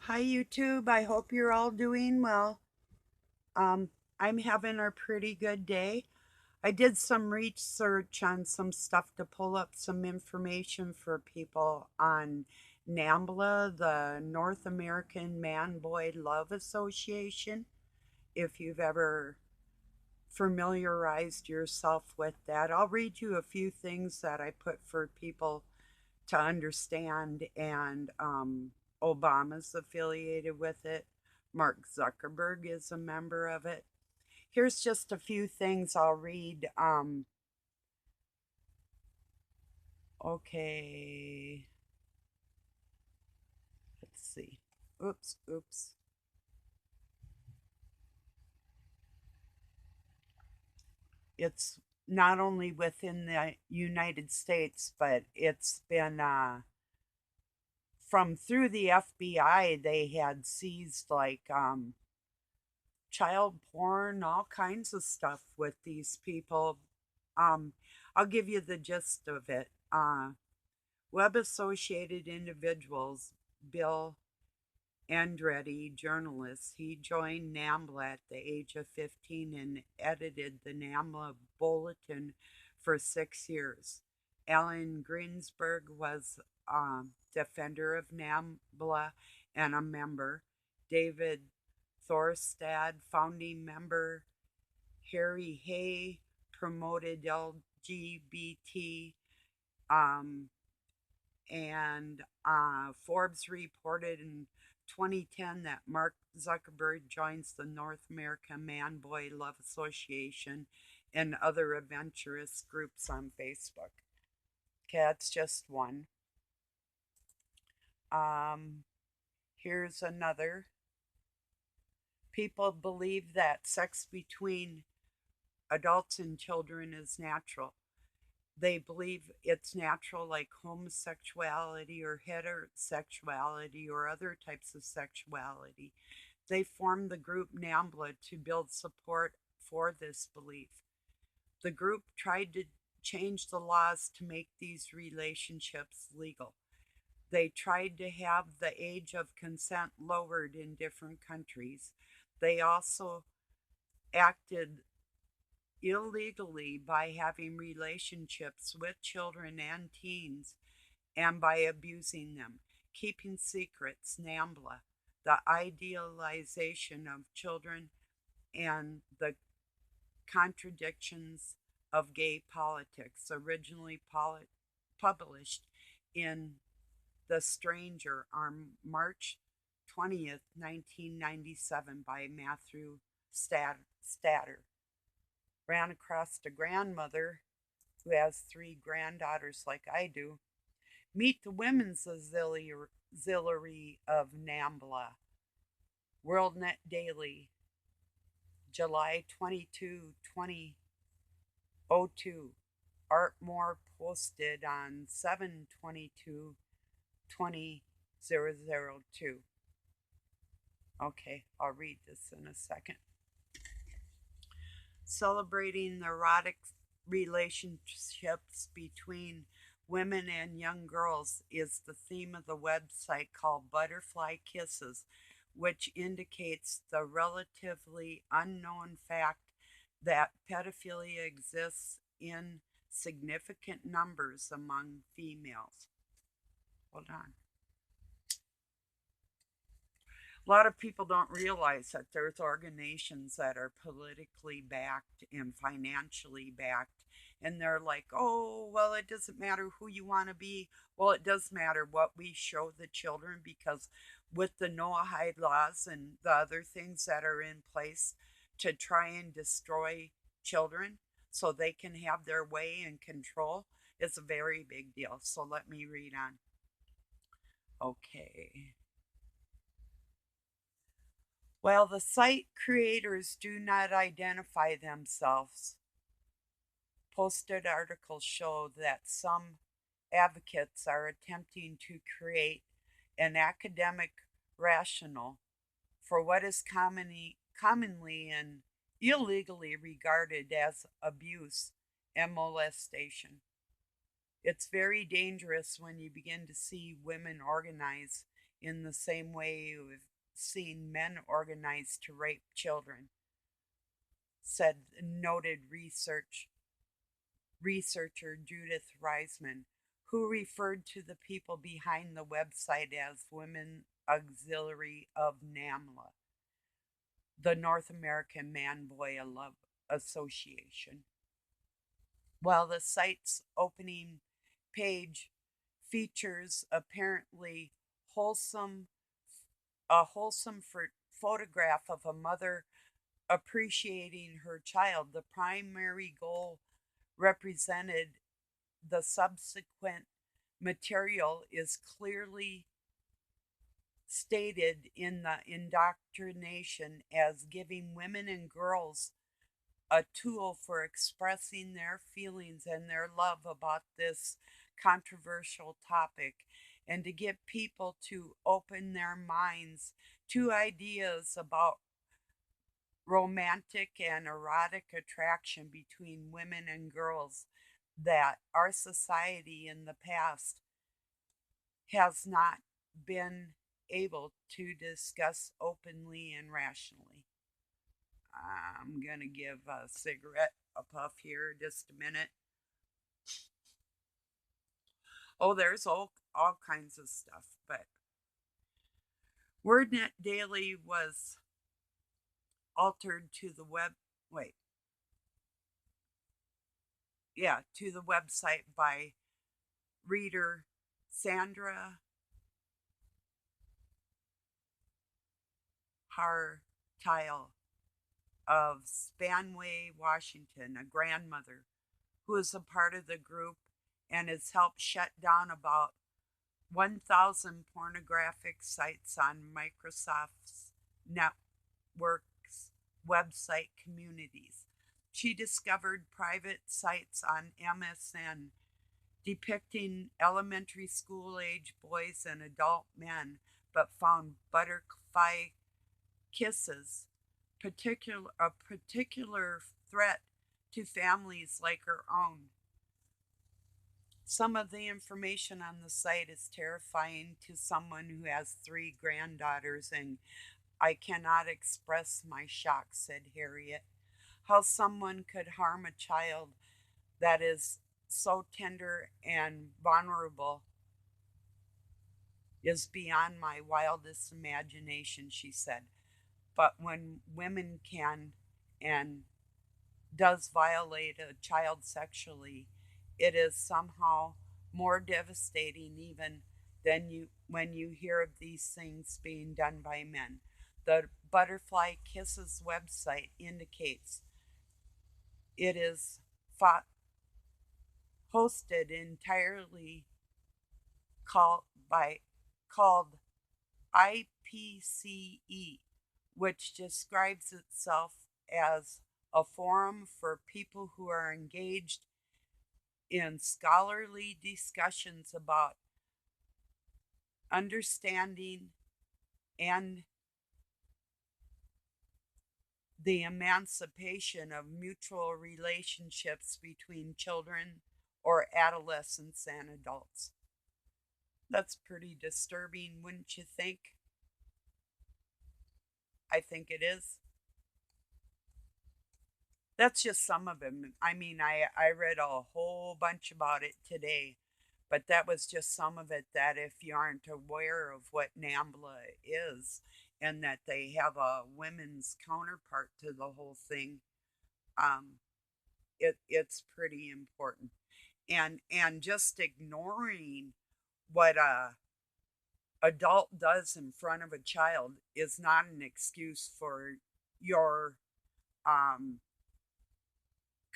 Hi YouTube, I hope you're all doing well. Um, I'm having a pretty good day. I did some research on some stuff to pull up some information for people on NAMBLA, the North American Man-Boy Love Association. If you've ever familiarized yourself with that, I'll read you a few things that I put for people to understand, and Obama's affiliated with it. Mark Zuckerberg is a member of it. Here's just a few things I'll read. Okay, let's see. Oops. It's not only within the United States, but it's been from through the FBI. They had seized like child porn, all kinds of stuff with these people. Um, I'll give you the gist of it. Web associated individuals, Bill Andretti, journalist, he joined NAMBLA at the age of 15 and edited the NAMBLA Bulletin for 6 years. Alan Greensberg was defender of NAMBLA and a member. David Thorstad, founding member. Harry Hay promoted LGBT. Um, and Forbes reported in 2010 that Mark Zuckerberg joins the North American Man Boy Love Association and other adventurous groups on Facebook. Okay, that's just one. Um, Here's another. People believe that sex between adults and children is natural. They believe it's natural, like homosexuality or heterosexuality or other types of sexuality. They formed the group NAMBLA to build support for this belief. The group tried to change the laws to make these relationships legal. They tried to have the age of consent lowered in different countries. They also acted illegally by having relationships with children and teens and by abusing them, keeping secrets, NAMBLA, the idealization of children and the contradictions of gay politics, originally published in The Stranger on March 20th, 1997 by Matthew Statter. Ran across a grandmother who has three granddaughters like I do. Meet the Women's Auxiliary of NAMBLA. WorldNet Daily, July 22, 2002. Art Moore posted on 7/22/2002. Okay, I'll read this in a second. Celebrating the erotic relationships between women and young girls is the theme of the website called Butterfly Kisses, which indicates the relatively unknown fact that pedophilia exists in significant numbers among females. Hold on. A lot of people don't realize that there's organizations that are politically backed and financially backed, and they're like, oh, well, it doesn't matter who you want to be. Well, it does matter what we show the children, because with the Noahide laws and the other things that are in place to try and destroy children so they can have their way and control, it's a very big deal. So let me read on. Okay. While the site creators do not identify themselves, posted articles show that some advocates are attempting to create an academic rationale for what is commonly and illegally regarded as abuse and molestation. It's very dangerous when you begin to see women organize in the same way we've seen men organized to rape children, said noted researcher Judith Reisman, who referred to the people behind the website as Women Auxiliary of NAMBLA, the North American Man Boy Love Association. While the site's opening page features apparently wholesome a wholesome photograph of a mother appreciating her child, the primary goal represented the subsequent material is clearly stated in the indoctrination as giving women and girls a tool for expressing their feelings and their love about this controversial topic, and to get people to open their minds to ideas about romantic and erotic attraction between women and girls that our society in the past has not been able to discuss openly and rationally. I'm going to give a cigarette a puff here just a minute. Oh, there's all kinds of stuff, but WordNet Daily was altered to the to the website by reader Sandra Hartile of Spanaway, Washington, a grandmother who is a part of the group and has helped shut down about 1,000 pornographic sites on Microsoft's network's website communities. She discovered private sites on MSN depicting elementary school age boys and adult men, but found butterfly kisses a particular threat to families like her own. Some of the information on the site is terrifying to someone who has 3 granddaughters, and I cannot express my shock, said Harriet. How someone could harm a child that is so tender and vulnerable is beyond my wildest imagination, she said. But when women can and does violate a child sexually, it is somehow more devastating even than when you hear of these things being done by men. The Butterfly Kisses website indicates it is hosted entirely called IPCE, which describes itself as a forum for people who are engaged in scholarly discussions about understanding and the emancipation of mutual relationships between children or adolescents and adults. That's pretty disturbing, wouldn't you think? I think it is. That's just some of them. I mean, I read a whole bunch about it today, but that was just some of it. That if you aren't aware of what NAMBLA is and that they have a women's counterpart to the whole thing, um, it's pretty important. And just ignoring what a adult does in front of a child is not an excuse for your um,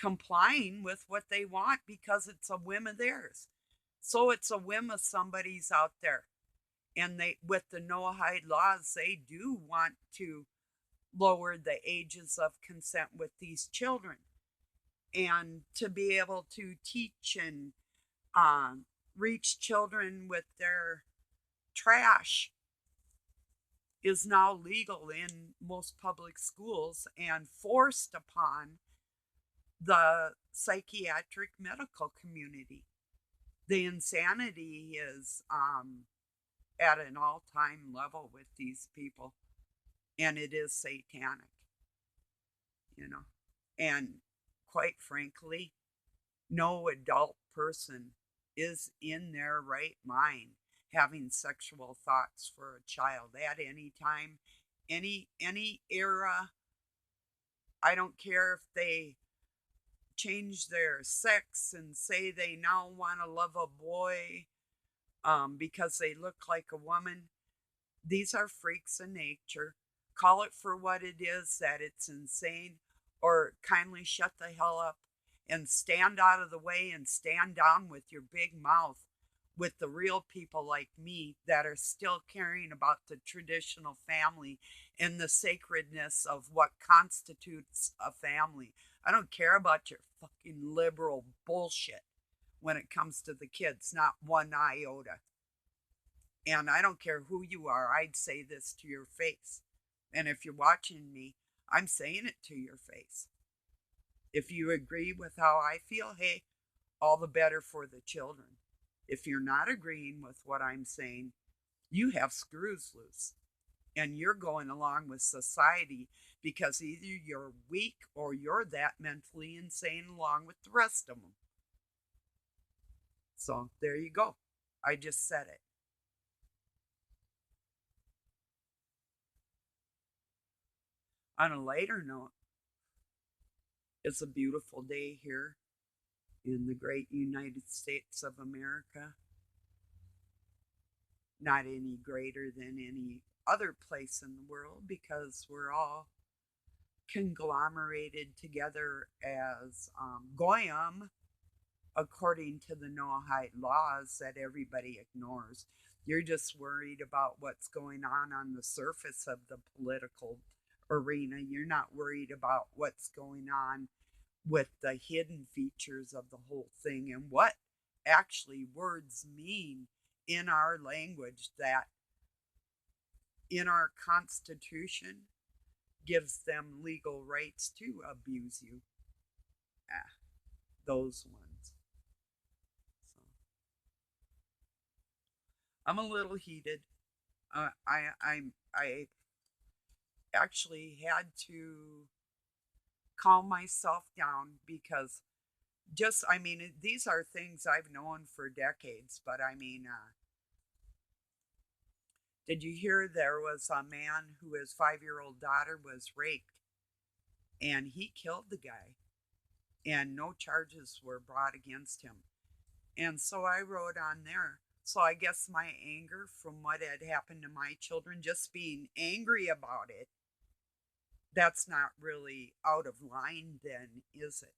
complying with what they want because it's a whim of theirs. So it's a whim of somebody's out there. And they, with the no hide laws, they do want to lower the ages of consent with these children. And to be able to teach and reach children with their trash is now legal in most public schools and forced upon the psychiatric medical community. The insanity is at an all-time level with these people, and it is satanic, you know. And quite frankly, no adult person is in their right mind having sexual thoughts for a child at any time, any era. I don't care if they change their sex and say they now want to love a boy because they look like a woman. These are freaks in nature. Call it for what it is, that it's insane, or kindly shut the hell up and stand out of the way and stand down with your big mouth with the real people like me that are still caring about the traditional family and the sacredness of what constitutes a family. I don't care about your fucking liberal bullshit when it comes to the kids, not one iota. And I don't care who you are, I'd say this to your face. And if you're watching me, I'm saying it to your face. If you agree with how I feel, hey, all the better for the children. If you're not agreeing with what I'm saying, you have screws loose. And you're going along with society because either you're weak or you're that mentally insane along with the rest of them. So there you go. I just said it. On a lighter note, it's a beautiful day here in the great United States of America. Not any greater than any other place in the world because we're all conglomerated together as Goyim according to the Noahide laws that everybody ignores. You're just worried about what's going on the surface of the political arena. You're not worried about what's going on with the hidden features of the whole thing and what actually words mean in our language that in our Constitution gives them legal rights to abuse you. Ah, those ones. So I'm a little heated. I actually had to calm myself down because I mean, these are things I've known for decades, but I mean, did you hear there was a man who his 5-year old daughter was raped and he killed the guy and no charges were brought against him? And so I wrote on there. So I guess my anger from what had happened to my children, just being angry about it, that's not really out of line then, is it?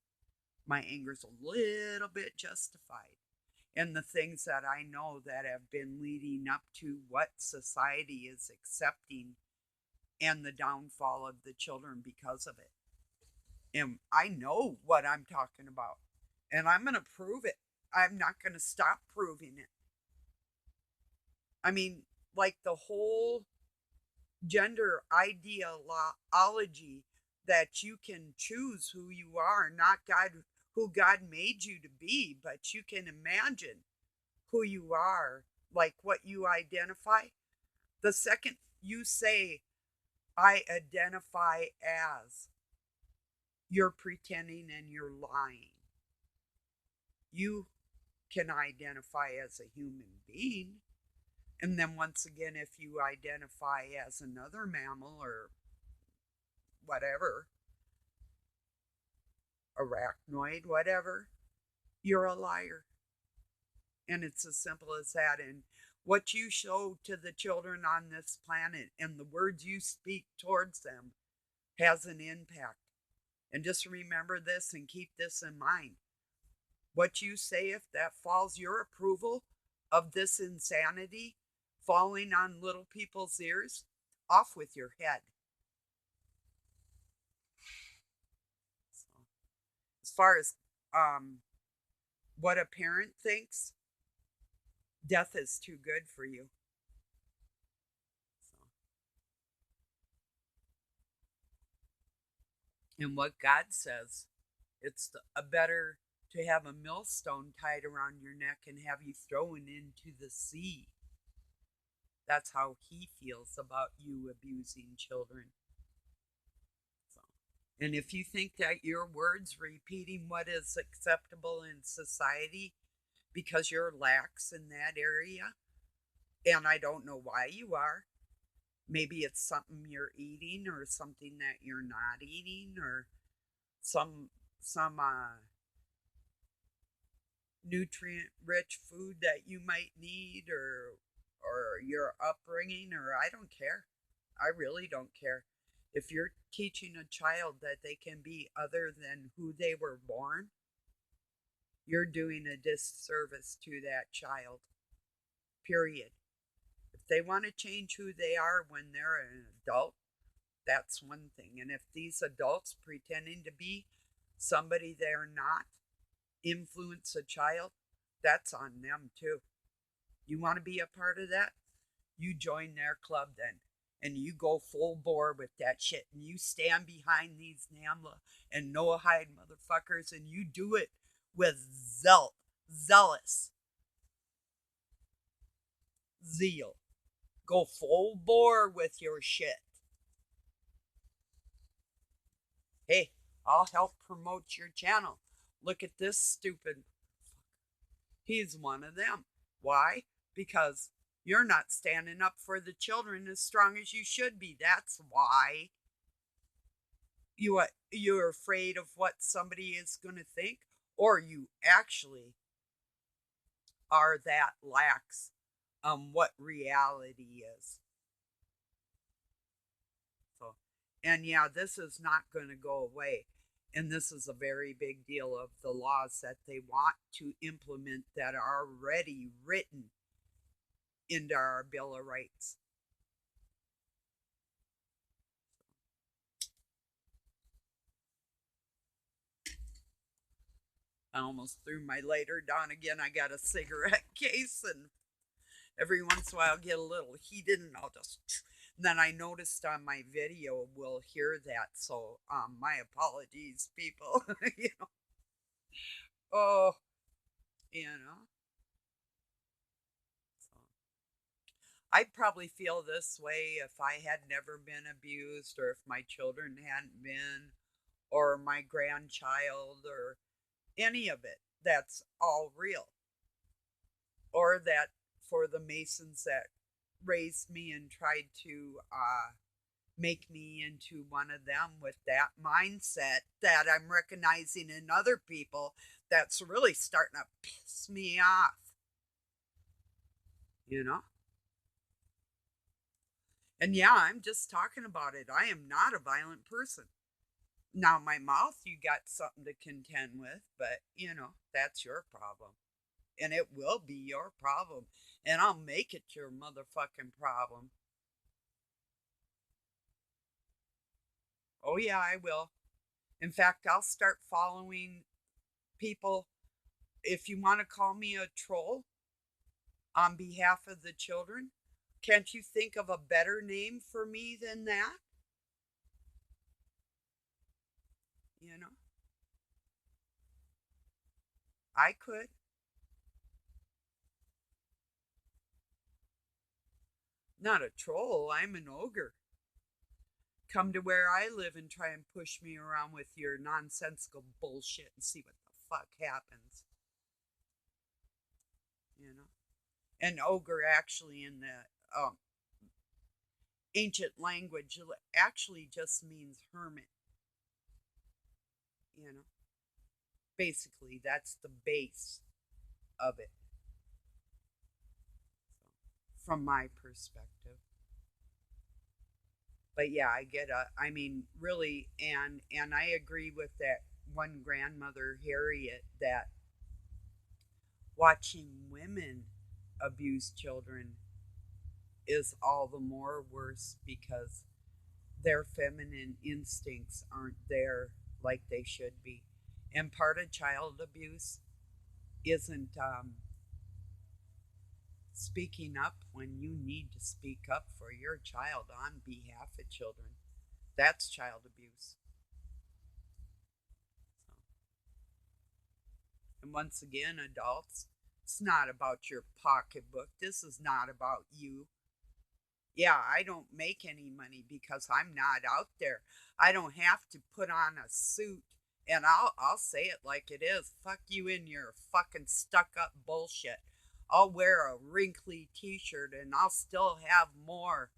My anger's a little bit justified. And the things that I know that have been leading up to what society is accepting and the downfall of the children because of it. And I know what I'm talking about. And I'm going to prove it. I'm not going to stop proving it. I mean, like the whole gender ideology that you can choose who you are, not God, who God made you to be, but you can imagine who you are, like what you identify. The second you say, I identify as, you're pretending and you're lying. You can identify as a human being. And then once again, if you identify as another mammal or whatever, arachnoid, whatever, you're a liar. And it's as simple as that. And what you show to the children on this planet and the words you speak towards them has an impact. And just remember this and keep this in mind. What you say, if that falls your approval of this insanity falling on little people's ears, off with your head. So, as far as what a parent thinks, death is too good for you. So, and what God says, it's a better to have a millstone tied around your neck and have you thrown into the sea That's how he feels about you abusing children. So, and if you think that your words repeating what is acceptable in society because you're lax in that area, and I don't know why you are. Maybe it's something you're eating or something that you're not eating or some some nutrient rich food that you might need or your upbringing or I don't care. I really don't care. If you're teaching a child that they can be other than who they were born, you're doing a disservice to that child. Period. If they want to change who they are when they're an adult, that's one thing. And if these adults pretending to be somebody they're not influence a child, that's on them too. You want to be a part of that? You join their club then. And you go full bore with that shit. And you stand behind these NAMBLA and no hide motherfuckers. And you do it with zealous zeal. Go full bore with your shit. Hey, I'll help promote your channel. Look at this stupid. He's one of them. Why? Because you're not standing up for the children as strong as you should be. That's why you're afraid of what somebody is going to think, or you actually are that lax on what reality is. So, and yeah, this is not going to go away. And this is a very big deal of the laws that they want to implement that are already written into our Bill of Rights. I almost threw my lighter down again. I got a cigarette case, and every once in a while I'll get a little heated, and I'll just. And then I noticed on my video we'll hear that, so my apologies, people. you know, oh, you know. So I'd probably feel this way if I had never been abused, or if my children hadn't been, or my grandchild, or any of it. That's all real. Or that for the Masons that raised me and tried to make me into one of them with that mindset that I'm recognizing in other people, that's really starting to piss me off. You know? And yeah, I'm just talking about it. I am not a violent person. Now, my mouth, you got something to contend with, but that's your problem. And it will be your problem. And I'll make it your motherfucking problem. Oh, yeah, I will. In fact, I'll start following people. If you want to call me a troll on behalf of the children, can't you think of a better name for me than that? You know, I could. Not a troll, I'm an ogre. Come to where I live and try and push me around with your nonsensical bullshit and see what the fuck happens. You know? An ogre actually in the ancient language actually just means hermit. You know? Basically, that's the base of it. So, from my perspective. But yeah, I get I mean, really, and I agree with that one grandmother, Harriet, that watching women abuse children is all the more worse because their feminine instincts aren't there like they should be. And part of child abuse isn't speaking up when you need to speak up for your child on behalf of children. That's child abuse. So, and once again, adults, it's not about your pocketbook. This is not about you. Yeah, I don't make any money because I'm not out there. I don't have to put on a suit, and I'll say it like it is. Fuck you in your fucking stuck up bullshit. I'll wear a wrinkly t-shirt and I'll still have more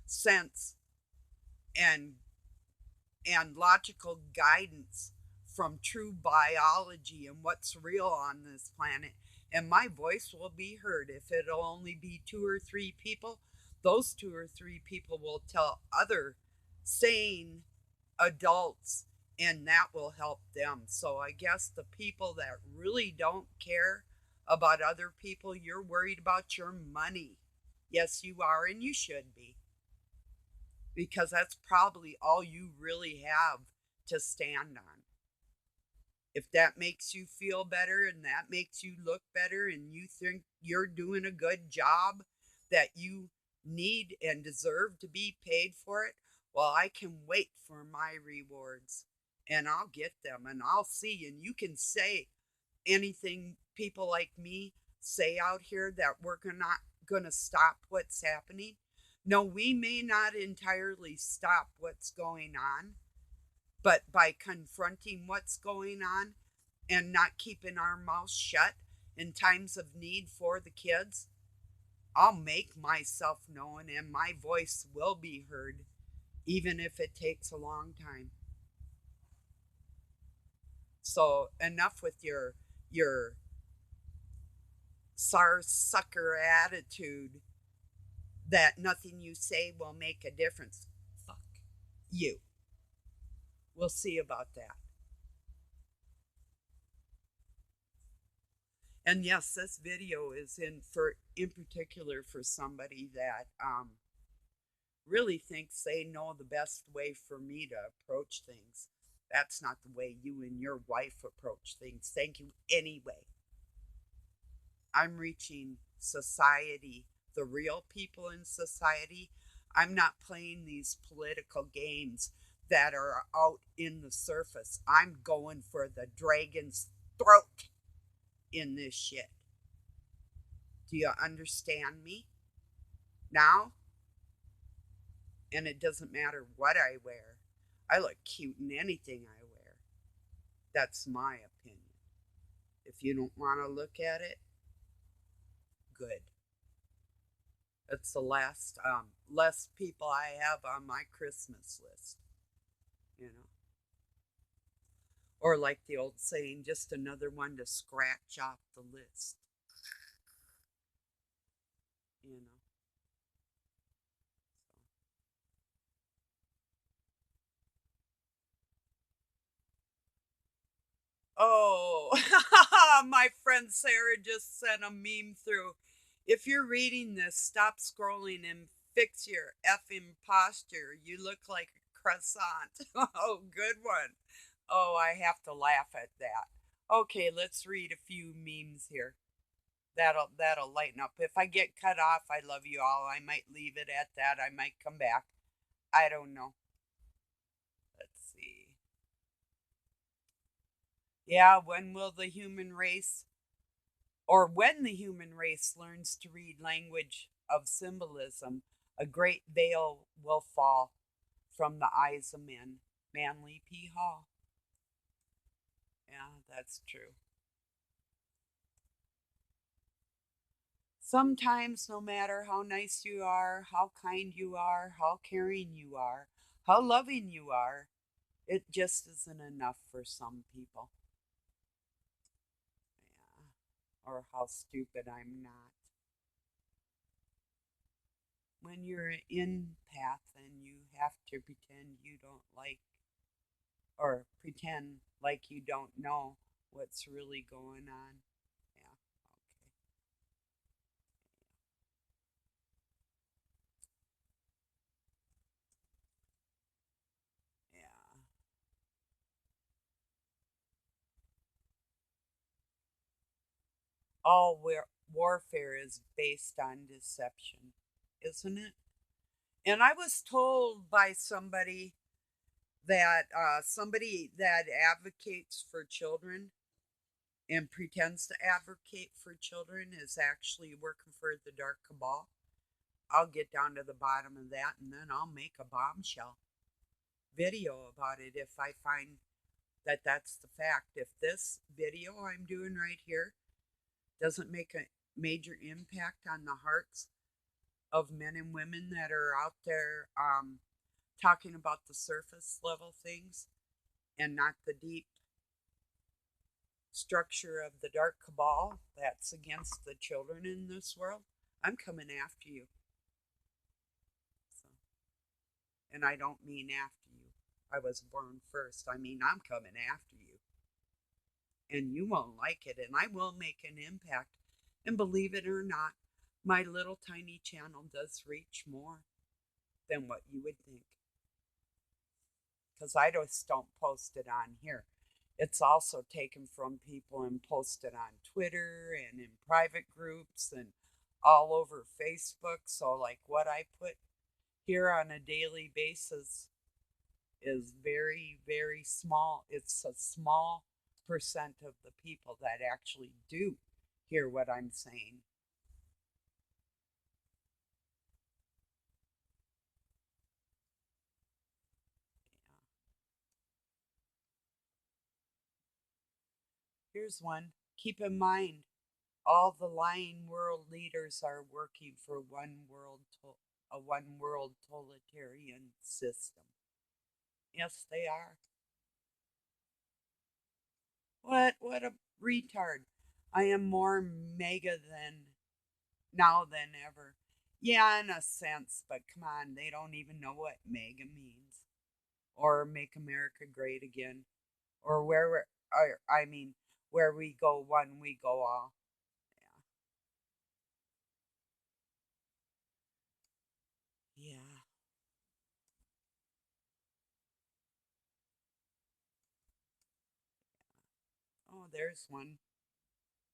sense and logical guidance from true biology and what's real on this planet. And my voice will be heard. If it'll only be two or three people, those two or three people will tell other sane adults, and that will help them. So I guess the people that really don't care about other people, you're worried about your money. Yes, you are, and you should be, because that's probably all you really have to stand on. If that makes you feel better and that makes you look better and you think you're doing a good job, that you need and deserve to be paid for it, well, I can wait for my rewards and I'll get them and I'll see. And you can say anything people like me say out here, that we're not going to stop what's happening. No, we may not entirely stop what's going on, but by confronting what's going on and not keeping our mouths shut in times of need for the kids, I'll make myself known and my voice will be heard, even if it takes a long time. So enough with your SARS sucker attitude that nothing you say will make a difference. Fuck you. We'll see about that. And yes, this video is in particular for somebody that really thinks they know the best way for me to approach things. That's not the way you and your wife approach things. Thank you anyway. I'm reaching society, the real people in society. I'm not playing these political games that are out in the surface. I'm going for the dragon's throat in this shit. Do you understand me now? And it doesn't matter what I wear. I look cute in anything I wear. That's my opinion. If you don't want to look at it, good. That's the less people I have on my Christmas list, you know. Or like the old saying, just another one to scratch off the list, you know. Oh, my friend Sarah just sent a meme through. If you're reading this, stop scrolling and fix your effing posture. You look like a croissant. Oh, good one. Oh, I have to laugh at that. Okay, let's read a few memes here. That'll lighten up. If I get cut off, I love you all. I might leave it at that. I might come back. I don't know. Let's see. Yeah, when the human race learns to read language of symbolism, a great veil will fall from the eyes of men. Manly P. Hall. Yeah, that's true. Sometimes, no matter how nice you are, how kind you are, how caring you are, how loving you are, it just isn't enough for some people. Yeah. Or how stupid I'm not. When you're an empath and you have to pretend you don't like, or pretend like you don't know what's really going on. Yeah, okay. Yeah. All warfare is based on deception, isn't it? And I was told by somebody that advocates for children and pretends to advocate for children is actually working for the dark cabal. I'll get down to the bottom of that, and then I'll make a bombshell video about it if I find that that's the fact. If this video I'm doing right here doesn't make a major impact on the hearts of men and women that are out there talking about the surface level things and not the deep structure of the dark cabal that's against the children in this world, I'm coming after you. So, and I don't mean after you. I was born first. I mean, I'm coming after you. And you won't like it, and I will make an impact. And believe it or not, my little tiny channel does reach more than what you would think. Because I just don't post it on here. It's also taken from people and posted on Twitter and in private groups and all over Facebook. So, like, what I put here on a daily basis is very, very small. It's a small percent of the people that actually do hear what I'm saying. Here's one. Keep in mind, all the lying world leaders are working for a one world totalitarian system. Yes, they are. What a retard. I am more mega than now than ever. Yeah, in a sense, but come on, they don't even know what mega means. Or make America great again. Or I mean, where we go one, we go all. Yeah. Yeah. Oh, there's one.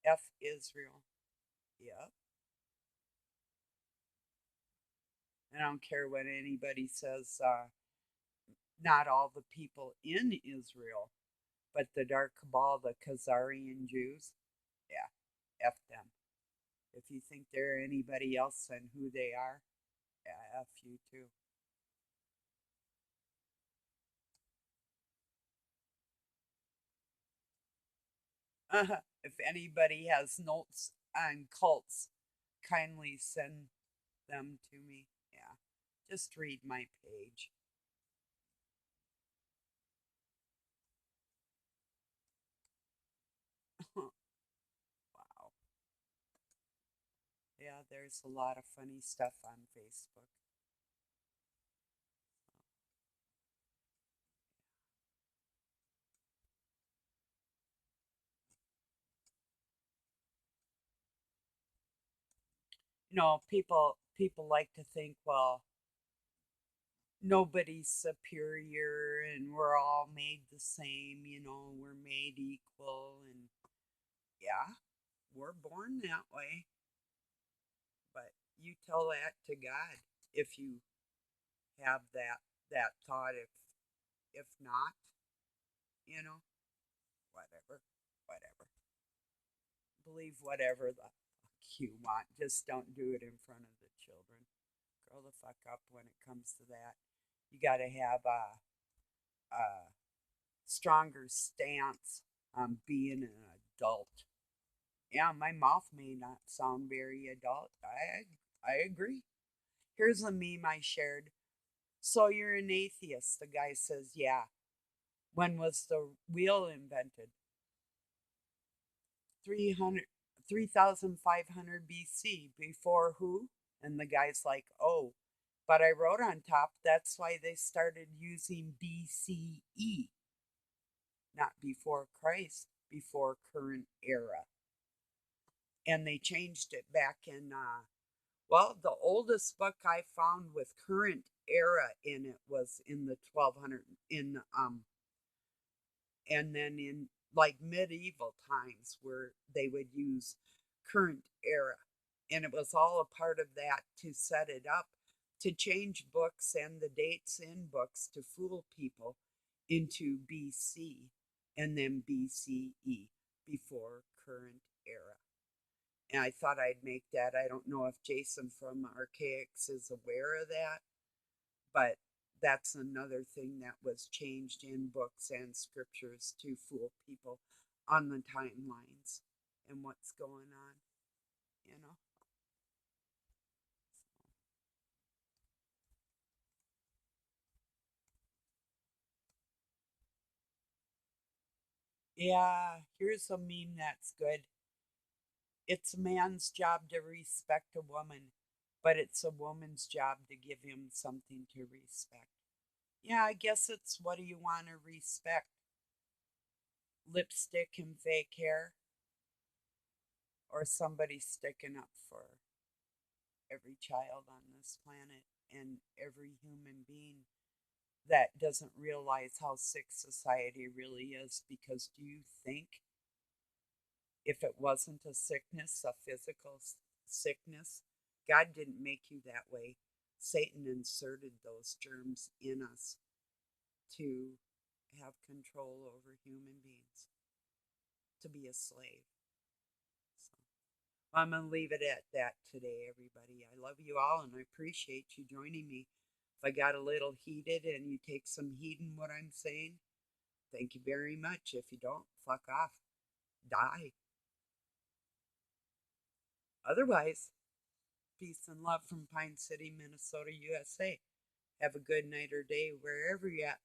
F Israel. Yep. I don't care what anybody says. Not all the people in Israel, but the dark cabal, the Khazarian Jews. Yeah, F them. If you think they're anybody else than who they are, yeah, F you too. If anybody has notes on cults, kindly send them to me. Yeah, just read my page. Wow. Yeah, there's a lot of funny stuff on Facebook. People like to think, well, nobody's superior and we're all made the same, we're made equal, and yeah, we're born that way. But you tell that to God if you have that thought. If not, you know, whatever, whatever. Believe whatever the fuck you want. Just don't do it in front of the children. Grow the fuck up when it comes to that. You got to have a stronger stance on being an adult. Yeah, my mouth may not sound very adult. I agree. Here's a meme I shared. So you're an atheist. The guy says, yeah. When was the wheel invented? 300, 3,500 BC. Before who? And the guy's like, oh, but I wrote on top, that's why they started using BCE, not before Christ, before current era. And they changed it back in, well, the oldest book I found with current era in it was in the 1200, and then in like medieval times where they would use current era. And it was all a part of that to set it up to change books and the dates in books to fool people into BC and then BCE, before current era. And I thought I'd make that. I don't know if Jason from Archaics is aware of that, but that's another thing that was changed in books and scriptures to fool people on the timelines and what's going on, you know. Yeah, here's a meme that's good. It's a man's job to respect a woman, but it's a woman's job to give him something to respect. Yeah, I guess it's what do you want to respect? Lipstick and fake hair, or somebody sticking up for every child on this planet and every human being that doesn't realize how sick society really is? Because do you think if it wasn't a sickness, a physical sickness, God didn't make you that way? Satan inserted those germs in us to have control over human beings, to be a slave. So I'm going to leave it at that today, everybody. I love you all and I appreciate you joining me. If I got a little heated and you take some heed in what I'm saying, thank you very much. If you don't, fuck off. Die. Otherwise, peace and love from Pine City, Minnesota, USA. Have a good night or day wherever you're at.